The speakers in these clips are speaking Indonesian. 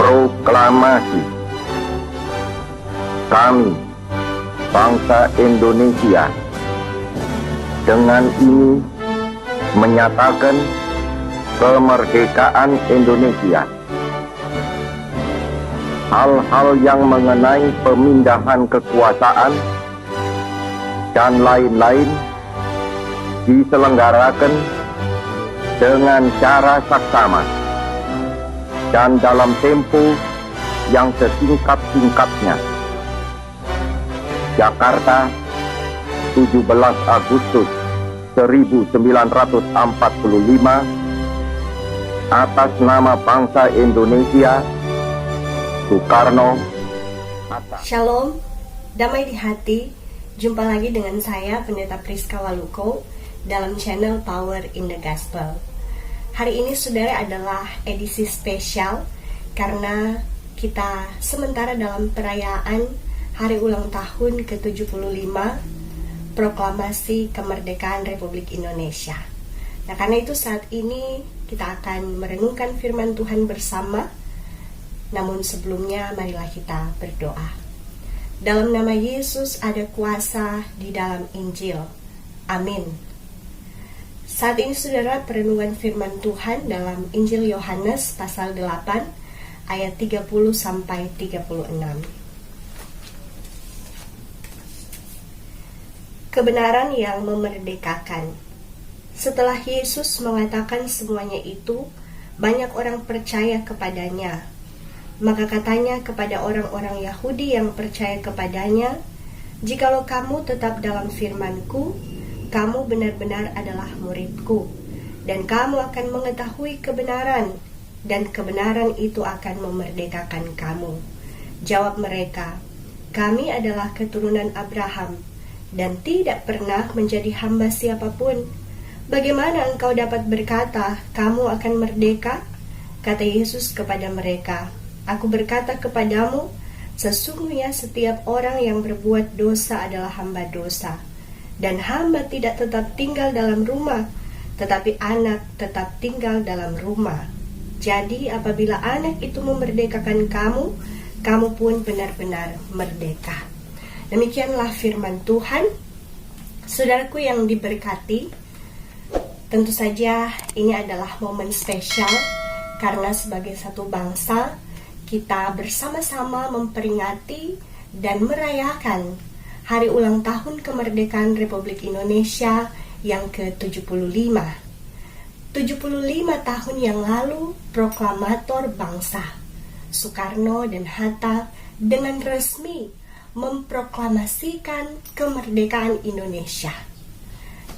Proklamasi. Kami, bangsa Indonesia, dengan ini menyatakan kemerdekaan Indonesia. Hal-hal yang mengenai pemindahan kekuasaan dan lain-lain diselenggarakan dengan cara saksama dan dalam tempo yang sesingkat-singkatnya. Jakarta, 17 Agustus 1945, atas nama bangsa Indonesia, Soekarno, Hatta. Shalom, damai di hati. Jumpa lagi dengan saya, Pendeta Priska Waluko, dalam channel Power in the Gospel. Hari ini, saudara, adalah edisi spesial karena kita sementara dalam perayaan hari ulang tahun ke-75 Proklamasi Kemerdekaan Republik Indonesia. Nah, karena itu saat ini kita akan merenungkan firman Tuhan bersama. Namun sebelumnya, marilah kita berdoa. Dalam nama Yesus ada kuasa di dalam Injil. Amin. Saat ini, saudara, perenungan firman Tuhan dalam Injil Yohanes pasal 8 ayat 30-36. Kebenaran yang memerdekakan. Setelah Yesus mengatakan semuanya itu, banyak orang percaya kepadanya. Maka katanya kepada orang-orang Yahudi yang percaya kepadanya, "Jikalau kamu tetap dalam firman-Ku, kamu benar-benar adalah murid-Ku, dan kamu akan mengetahui kebenaran, dan kebenaran itu akan memerdekakan kamu." Jawab mereka, "Kami adalah keturunan Abraham, dan tidak pernah menjadi hamba siapapun. Bagaimana engkau dapat berkata, kamu akan merdeka?" Kata Yesus kepada mereka, "Aku berkata kepadamu, sesungguhnya setiap orang yang berbuat dosa adalah hamba dosa. Dan hamba tidak tetap tinggal dalam rumah, tetapi anak tetap tinggal dalam rumah. Jadi apabila anak itu memerdekakan kamu, kamu pun benar-benar merdeka." Demikianlah firman Tuhan. Saudaraku yang diberkati, tentu saja ini adalah momen spesial karena sebagai satu bangsa kita bersama-sama memperingati dan merayakan hari ulang tahun kemerdekaan Republik Indonesia yang ke-75. 75 tahun yang lalu, proklamator bangsa Soekarno dan Hatta dengan resmi memproklamasikan kemerdekaan Indonesia.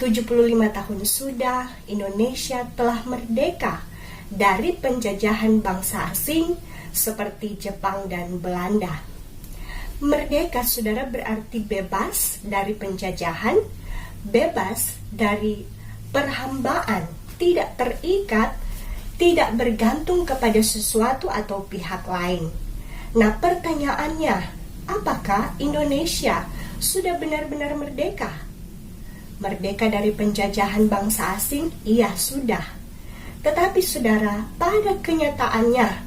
75 tahun sudah, Indonesia telah merdeka dari penjajahan bangsa asing seperti Jepang dan Belanda. Merdeka, saudara, berarti bebas dari penjajahan, bebas dari perhambaan, tidak terikat, tidak bergantung kepada sesuatu atau pihak lain. Nah, pertanyaannya, apakah Indonesia sudah benar-benar merdeka? Merdeka dari penjajahan bangsa asing? Iya, sudah. Tetapi saudara, pada kenyataannya,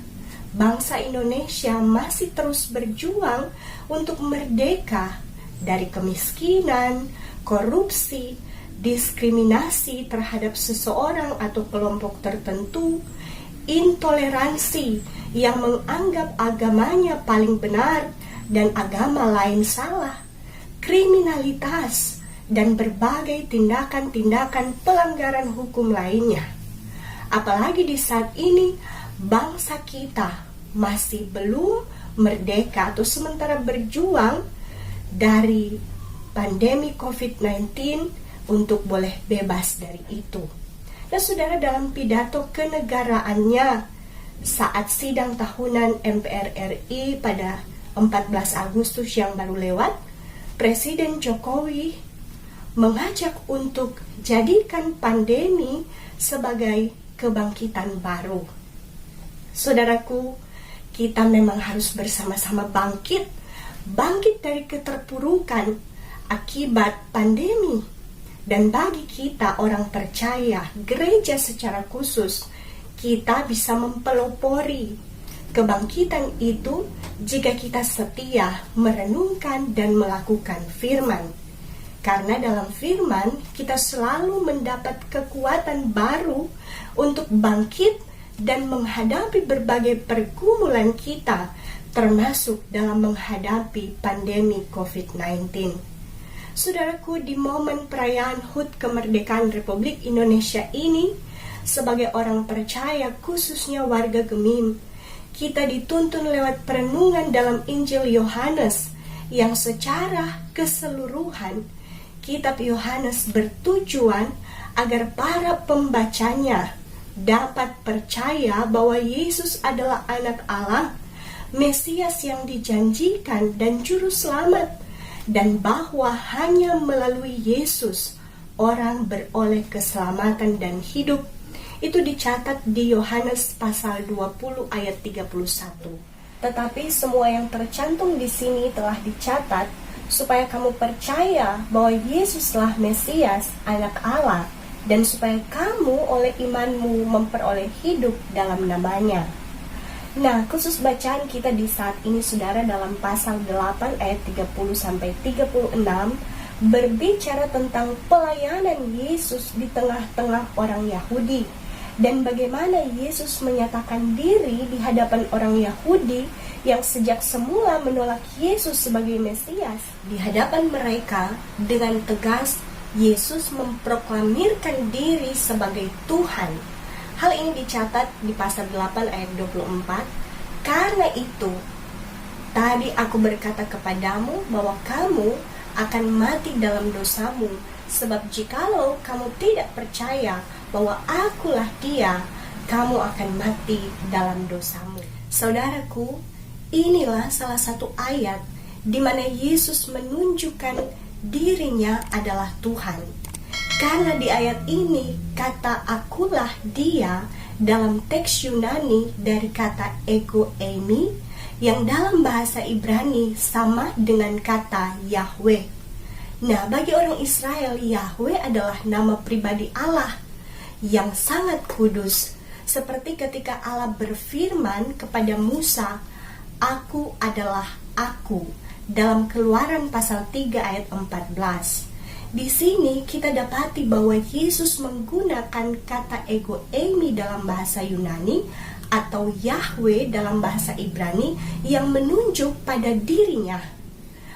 bangsa Indonesia masih terus berjuang untuk merdeka dari kemiskinan, korupsi, diskriminasi terhadap seseorang atau kelompok tertentu, intoleransi yang menganggap agamanya paling benar dan agama lain salah, kriminalitas, dan berbagai tindakan-tindakan pelanggaran hukum lainnya. Apalagi di saat ini, bangsa kita masih belum merdeka atau sementara berjuang dari pandemi COVID-19 untuk boleh bebas dari itu. Dan saudara, dalam pidato kenegaraannya saat sidang tahunan MPR RI pada 14 Agustus yang baru lewat, Presiden Jokowi mengajak untuk jadikan pandemi sebagai kebangkitan baru. Saudaraku, kita memang harus bersama-sama bangkit dari keterpurukan akibat pandemi. Dan bagi kita orang percaya, gereja secara khusus, kita bisa mempelopori Kebangkitan itu jika kita setia merenungkan dan melakukan firman. Karena dalam firman kita selalu mendapat kekuatan baru untuk bangkit dan menghadapi berbagai pergumulan kita, termasuk dalam menghadapi pandemi COVID-19. Saudaraku, di momen perayaan HUT kemerdekaan Republik Indonesia ini, sebagai orang percaya khususnya warga Gemim, kita dituntun lewat perenungan dalam Injil Yohanes yang secara keseluruhan kitab Yohanes bertujuan agar para pembacanya dapat percaya bahwa Yesus adalah anak Allah, Mesias yang dijanjikan dan juru selamat, dan bahwa hanya melalui Yesus orang beroleh keselamatan dan hidup. Itu dicatat di Yohanes pasal 20 ayat 31. Tetapi semua yang tercantum di sini telah dicatat supaya kamu percaya bahwa Yesuslah Mesias, anak Allah, dan supaya kamu oleh imanmu memperoleh hidup dalam namanya. Nah, khusus bacaan kita di saat ini, saudara, dalam pasal 8 ayat 30-36 berbicara tentang pelayanan Yesus di tengah-tengah orang Yahudi, dan bagaimana Yesus menyatakan diri di hadapan orang Yahudi yang sejak semula menolak Yesus sebagai Mesias. Di hadapan mereka dengan tegas Yesus memproklamirkan diri sebagai Tuhan. Hal ini dicatat di pasal 8 ayat 24. Karena itu, tadi aku berkata kepadamu bahwa kamu akan mati dalam dosamu, sebab jikalau kamu tidak percaya bahwa akulah Dia, kamu akan mati dalam dosamu. Saudaraku, inilah salah satu ayat di mana Yesus menunjukkan dirinya adalah Tuhan. Karena di ayat ini kata akulah Dia dalam teks Yunani dari kata ego eimi yang dalam bahasa Ibrani sama dengan kata Yahweh. Nah, bagi orang Israel, Yahweh adalah nama pribadi Allah yang sangat kudus. Seperti ketika Allah berfirman kepada Musa, "Aku adalah Aku," dalam Keluaran pasal 3 ayat 14. Di sini kita dapati bahwa Yesus menggunakan kata ego eimi dalam bahasa Yunani atau Yahweh dalam bahasa Ibrani yang menunjuk pada dirinya.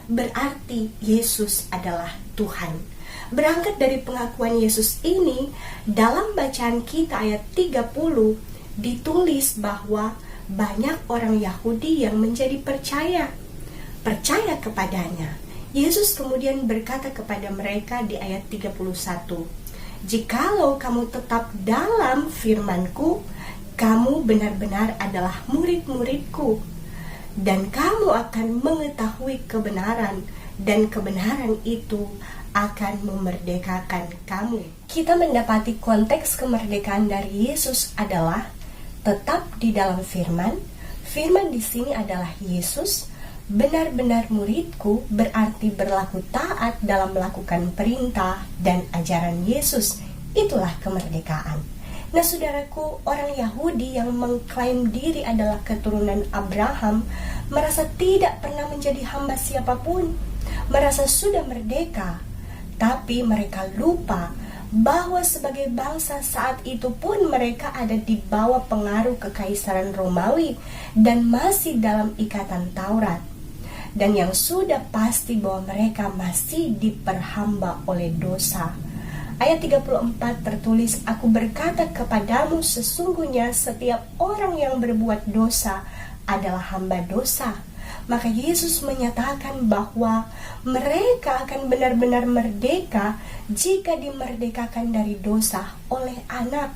Berarti Yesus adalah Tuhan. Berangkat dari pengakuan Yesus ini, dalam bacaan kita ayat 30 ditulis bahwa banyak orang Yahudi yang menjadi percaya kepadanya. Yesus kemudian berkata kepada mereka di ayat 31, "Jikalau kamu tetap dalam firman-Ku, kamu benar-benar adalah murid-murid-Ku, dan kamu akan mengetahui kebenaran, dan kebenaran itu akan memerdekakan kamu." Kita mendapati konteks kemerdekaan dari Yesus adalah tetap di dalam firman. Firman di sini adalah Yesus. Benar-benar muridku berarti berlaku taat dalam melakukan perintah dan ajaran Yesus. Itulah kemerdekaan. Nah, saudaraku, orang Yahudi yang mengklaim diri adalah keturunan Abraham merasa tidak pernah menjadi hamba siapapun, merasa sudah merdeka. Tapi mereka lupa bahwa sebagai bangsa saat itu pun mereka ada di bawah pengaruh kekaisaran Romawi dan masih dalam ikatan Taurat. Dan yang sudah pasti bahwa mereka masih diperhamba oleh dosa. Ayat 34 tertulis, "Aku berkata kepadamu, sesungguhnya setiap orang yang berbuat dosa adalah hamba dosa." Maka Yesus menyatakan bahwa mereka akan benar-benar merdeka jika dimerdekakan dari dosa oleh anak.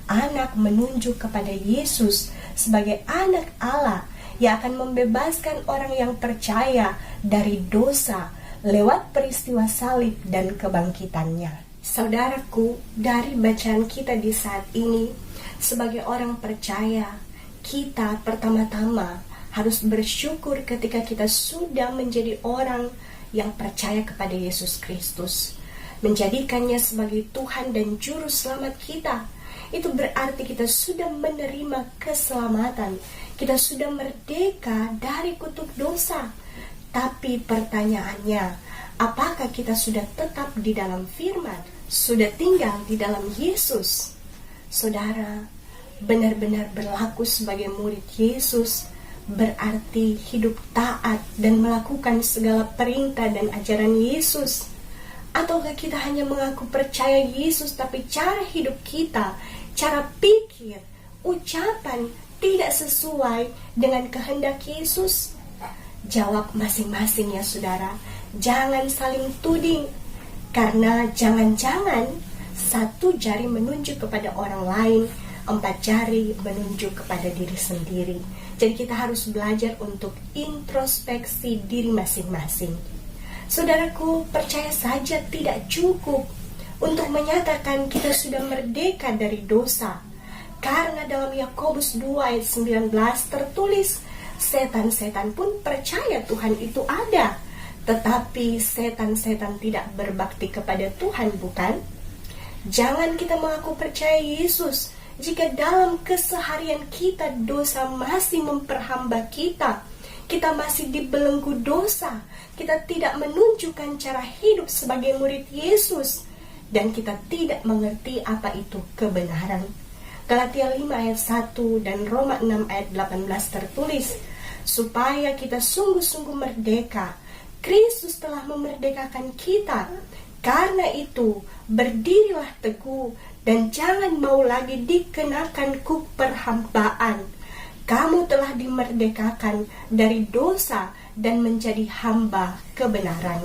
Anak menunjuk kepada Yesus sebagai anak Allah yang akan membebaskan orang yang percaya dari dosa lewat peristiwa salib dan kebangkitannya. Saudaraku, dari bacaan kita di saat ini, sebagai orang percaya, kita pertama-tama harus bersyukur ketika kita sudah menjadi orang yang percaya kepada Yesus Kristus, menjadikannya sebagai Tuhan dan Juru Selamat kita. itu berarti kita sudah menerima keselamatan. Kita sudah merdeka dari kutuk dosa. Tapi pertanyaannya, apakah kita sudah tetap di dalam firman? Sudah tinggal di dalam Yesus? Saudara, benar-benar berlaku sebagai murid Yesus berarti hidup taat dan melakukan segala perintah dan ajaran Yesus. Ataukah kita hanya mengaku percaya Yesus tapi cara hidup kita, cara pikir, ucapan tidak sesuai dengan kehendak Yesus? Jawab masing-masing ya saudara. Jangan saling tuding. Karena jangan-jangan satu jari menunjuk kepada orang lain, 4 jari menunjuk kepada diri sendiri. Jadi kita harus belajar untuk introspeksi diri masing-masing. Saudaraku, percaya saja tidak cukup untuk menyatakan kita sudah merdeka dari dosa. Karena dalam Yakobus 2 ayat 19 tertulis, setan-setan pun percaya Tuhan itu ada, tetapi setan-setan tidak berbakti kepada Tuhan, bukan? Jangan kita mengaku percaya Yesus jika dalam keseharian kita dosa masih memperhamba kita. Kita masih dibelenggu dosa. Kita tidak menunjukkan cara hidup sebagai murid Yesus. Dan kita tidak mengerti apa itu kebenaran. Galatia 5 ayat 1 dan Roma 6 ayat 18 tertulis, supaya kita sungguh-sungguh merdeka. Kristus telah memerdekakan kita. Karena itu, berdirilah teguh dan jangan mau lagi dikenakan kuk perhambaan. Kamu telah dimerdekakan dari dosa dan menjadi hamba kebenaran.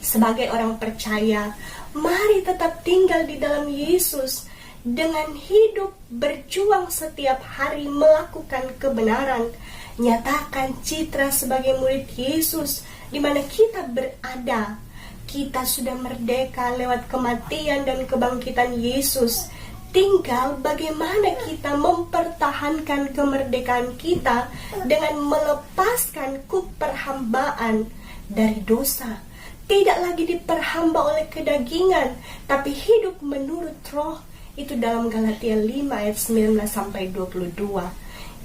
Sebagai orang percaya, mari tetap tinggal di dalam Yesus dengan hidup berjuang setiap hari melakukan kebenaran. Nyatakan citra sebagai murid Yesus di mana kita berada. Kita sudah merdeka lewat kematian dan kebangkitan Yesus. Tinggal bagaimana kita mempertahankan kemerdekaan kita dengan melepaskan kuk perhambaan dari dosa. Tidak lagi diperhamba oleh kedagingan, tapi hidup menurut roh. Itu dalam Galatia 5 ayat 19-22.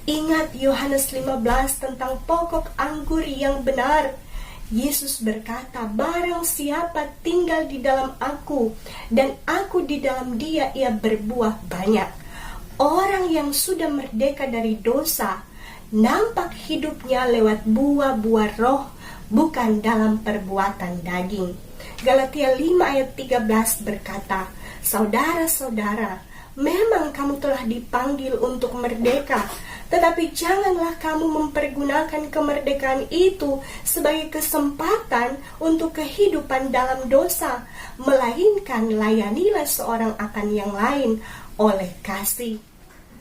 Ingat Yohanes 15 tentang pokok anggur yang benar. Yesus berkata, barang siapa tinggal di dalam aku dan aku di dalam dia, ia berbuah banyak. Orang yang sudah merdeka dari dosa, nampak hidupnya lewat buah-buah roh, bukan dalam perbuatan daging. Galatia 5 ayat 13 berkata, saudara-saudara, memang kamu telah dipanggil untuk merdeka, tetapi janganlah kamu mempergunakan kemerdekaan itu sebagai kesempatan untuk kehidupan dalam dosa, melainkan layanilah seorang akan yang lain oleh kasih.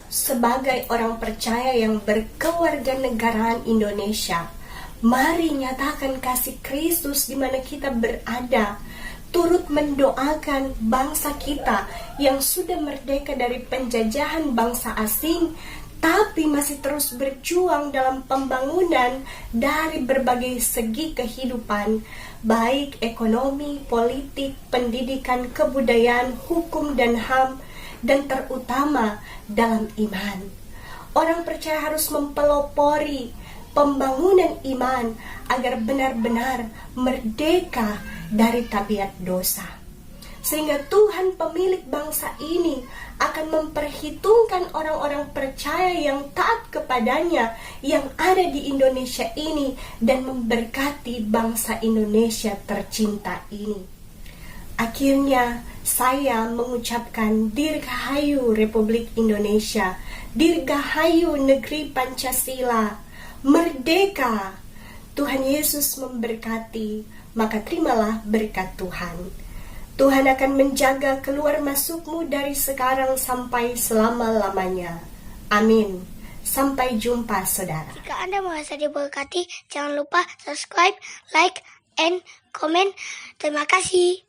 Sebagai orang percaya yang berkewarganegaraan Indonesia, mari nyatakan kasih Kristus di mana kita berada. Turut mendoakan bangsa kita yang sudah merdeka dari penjajahan bangsa asing, tapi masih terus berjuang dalam pembangunan dari berbagai segi kehidupan, baik ekonomi, politik, pendidikan, kebudayaan, hukum dan HAM, dan terutama dalam iman. Orang percaya harus mempelopori pembangunan iman agar benar-benar merdeka dari tabiat dosa. Sehingga Tuhan pemilik bangsa ini akan memperhitungkan orang-orang percaya yang taat kepadanya yang ada di Indonesia ini dan memberkati bangsa Indonesia tercinta ini. Akhirnya saya mengucapkan Dirgahayu Republik Indonesia, Dirgahayu Negeri Pancasila, merdeka. Tuhan Yesus memberkati, maka terimalah berkat Tuhan. Tuhan akan menjaga keluar masukmu dari sekarang sampai selama-lamanya. Amin. Sampai jumpa, saudara. Jika Anda merasa diberkati, jangan lupa subscribe, like, and comment. Terima kasih.